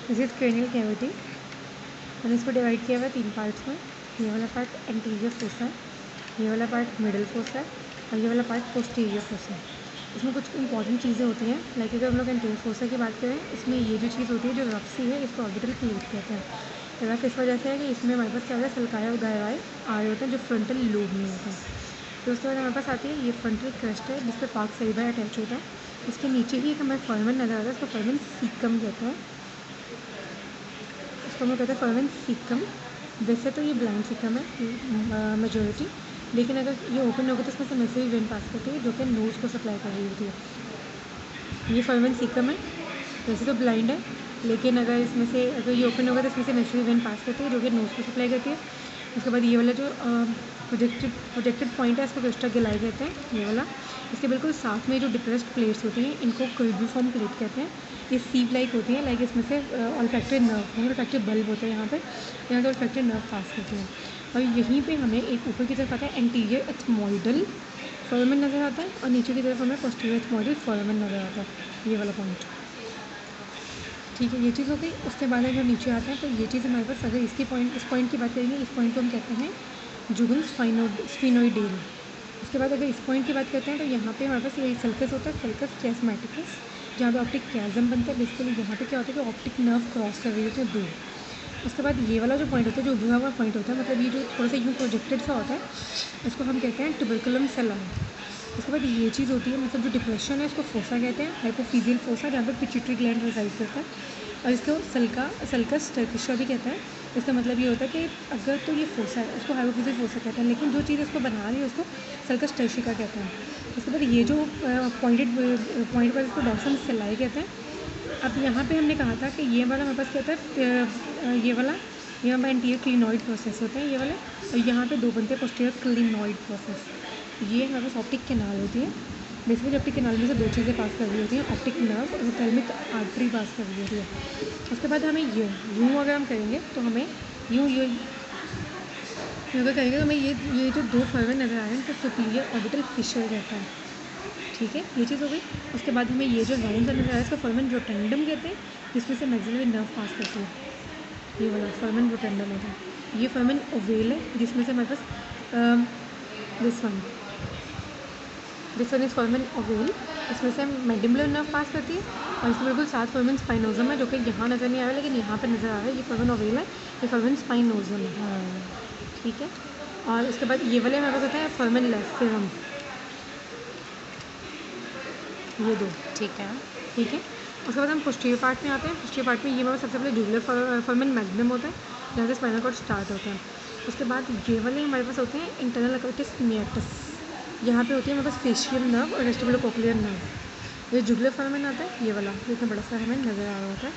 This is cranial cavity और इसको divide किया हुआ है 3 पार्ट्स में। ये वाला पार्ट एंटीरियर फोसा है, ये वाला पार्ट मिडल फोसा है और ये वाला पार्ट पोस्टीरियर फोसा है। इसमें कुछ इंपॉर्टेंट चीज़ें होती हैं, लाइक अगर हम लोग एंटीरियर फोसा की बात करें, इसमें ये जो चीज़ होती है जो रफ सी है, इसको ऑर्बिटल प्लेट कहते हैं। रफ इस वजह से है कि इसमें हमारे पास क्या होता है, सल्काया और गायवाए आ रहे होते हैं जो फ्रंटल लोब में होते हैं। तो उसके बाद हमारे पास आती है ये फ्रंटल क्रस्ट है जिस पर पार्क सेरिबा अटैच होता है। इसके नीचे ही एक हमें फर्मन नजर आता है, इसको फर्मन सीकम कहते हैं। इसको हम कहते हैं फर्मन सीकम। वैसे तो ये ब्लाइंड सीकम है मेजोरिटी, लेकिन अगर ये ओपन होगा तो इसमें से मैसिव वेन पास करती है जो कि नोज़ को सप्लाई कर रही होती है। ये फर्मन सीकम है, वैसे तो ब्लाइंड है, लेकिन अगर ये ओपन होगा तो इसमें से मैसिव वेन पास करती है जो कि नोज़ को सप्लाई करती है। उसके बाद ये वाला जो प्रोजेक्टेड पॉइंट है इसको क्रिस्टा गिलाई कहते हैं, ये वाला। इसके बिल्कुल साथ में जो डिप्रेस्ड प्लेट्स होती हैं इनको क्यूबिफॉर्म प्लेट कहते हैं। ये सीव लाइक होती है, लाइक इसमें से ऑल्फैक्टरी नर्व ऑल्फैक्टरी बल्ब होता है यहाँ पे से ऑल्फैक्टरी नर्व पास करते हैं। और यहीं पे हमें एक ऊपर की तरफ आता है एंटीरियर एथमोइडल फोरामेन नज़र आता है और नीचे की तरफ हमें पोस्टीरियर एथमोइडल फोरामेन नज़र आता है, ये वाला पॉइंट। ठीक है, ये चीज़ हो गई। उसके बाद अगर नीचे आते हैं तो ये चीज़ हमारे पास, अगर इस पॉइंट की बात करेंगे, इस पॉइंट को हम कहते हैं जुगल स्फिनोइडेल। उसके बाद अगर इस पॉइंट की बात करते हैं तो यहाँ पे हमारे पास ये सल्कस होता है, सल्कस चिasmaticus, जहाँ पे ऑप्टिक कैज़म बनता है। बेसिकली यहाँ पे क्या होता है कि ऑप्टिक नर्व क्रॉस कर रही होती है दो। उसके बाद ये वाला जो पॉइंट होता है, जो उभरा हुआ पॉइंट होता है, मतलब ये जो थोड़ा सा यूँ प्रोजेक्टेड सा होता है, इसको हम कहते हैं ट्यूबरकुलम सेलम। उसके बाद ये चीज़ होती है, मतलब जो डिप्रेशन है इसको फोसा कहते हैं, हाइपोफिजियल फोसा, जहाँ पे पिट्यूटरी ग्लैंड रिसाइड करता है। और इसको सल्कस टर्किशा भी कहते हैं। इसका मतलब ये होता है कि अगर तो ये फोसा है उसको हाइपोफिजियल फोसा कहते हैं, लेकिन जो चीज़ इसको बना रही है उसको सल्कस टर्शिका कहते हैं। उसके बाद ये जो पॉइंट पर इसको डॉर्सम सेलाई कहते हैं। अब यहाँ पे हमने कहा था कि ये वाला हमारे पास क्या होता है, ये वाला यहाँ पर एंटीरियर क्लिनॉइड प्रोसेस होते हैं, ये वाले। और यहाँ पे दो बनते हैं पोस्टीरियर क्लिनॉइड प्रोसेस। ये हमारे पास ऑप्टिक कैनाल होती है। बेसिकली ऑप्टिक कैनाल में से दो चीज़ें पास कर रही होती हैं, ऑप्टिक नर्व और थैलेमिक आर्टरी पास कर रही होती है। उसके बाद हमें यूँ अगर हम करेंगे तो हमें यूँ अगर करेंगे तो हमें ये जो दो फर्वन नज़र आ रहे हैं इनको सुपीरियर ऑर्बिटल फिशर कहता है। ठीक है, ये चीज़ हो गई। उसके बाद हमें ये जो राउंड नज़र आ रहा है इसको फर्मन रोटेंडम कहते हैं, जिसमें से मैक्सिलरी नर्व पास करती है। ये वाला फर्मन रोटेंडम होता है। ये फर्मन ओवेल है, जिसमें से हमारे पास this one is foramen ovale, इसमें से मैंडिबुलर नर्व पास करती है। और इसमें बिल्कुल साथ फर्मन स्पाइनोजम है जो कि यहाँ नज़र नहीं आ रहा है लेकिन यहाँ पर नज़र आ रहा है। ये फर्मन ओवेल है, ये फर्मन स्पाइनोजम है। ठीक है, और उसके बाद ये वाले हमारे पास होता है फर्मन लेफिरम, ये दो। ठीक है। उसके बाद हम पोस्टीरियर पार्ट में आते हैं। पोस्टीरियर पार्ट में ये हमारा सबसे पहले जुगुलर फर्मन मैग्नम होता है, जहाँ से स्पाइनल कॉर्ड स्टार्ट होता है। उसके बाद ये वाले हमारे पास होते हैं इंटरनल अकर्टिस मियाटस, यहाँ पे होती है हमारे पास फेशियल नर्व और वेस्टिबुलो कोक्लियर नर्व। ये जुगुलर फर्मन आता है, ये वाला जितना बड़ा सा हमें नज़र आ रहा होता है,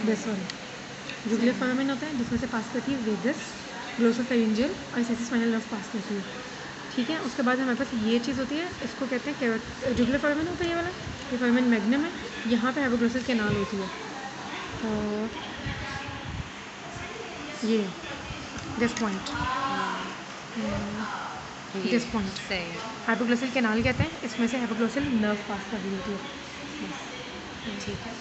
दिस वन जुगुलर फर्मन होता है, जिसमें से पास करती है वेगस, ग्लोसोफेरिंजियल और स्पाइनल नर्व पास करती है। ठीक है, उसके बाद हमारे पास ये चीज़ होती है, इसको कहते हैं जुगुलर फर्मन होता है, ये वाला ये फर्मन मैग्नम है। यहाँ पे हाइपोग्लोसस कैनाल होती है और ये दिस पॉइंट हाइपोग्लोसल कैनाल कहते हैं, इसमें से हाइपोग्लोसल नर्व पास कर रही होती है। ठीक है।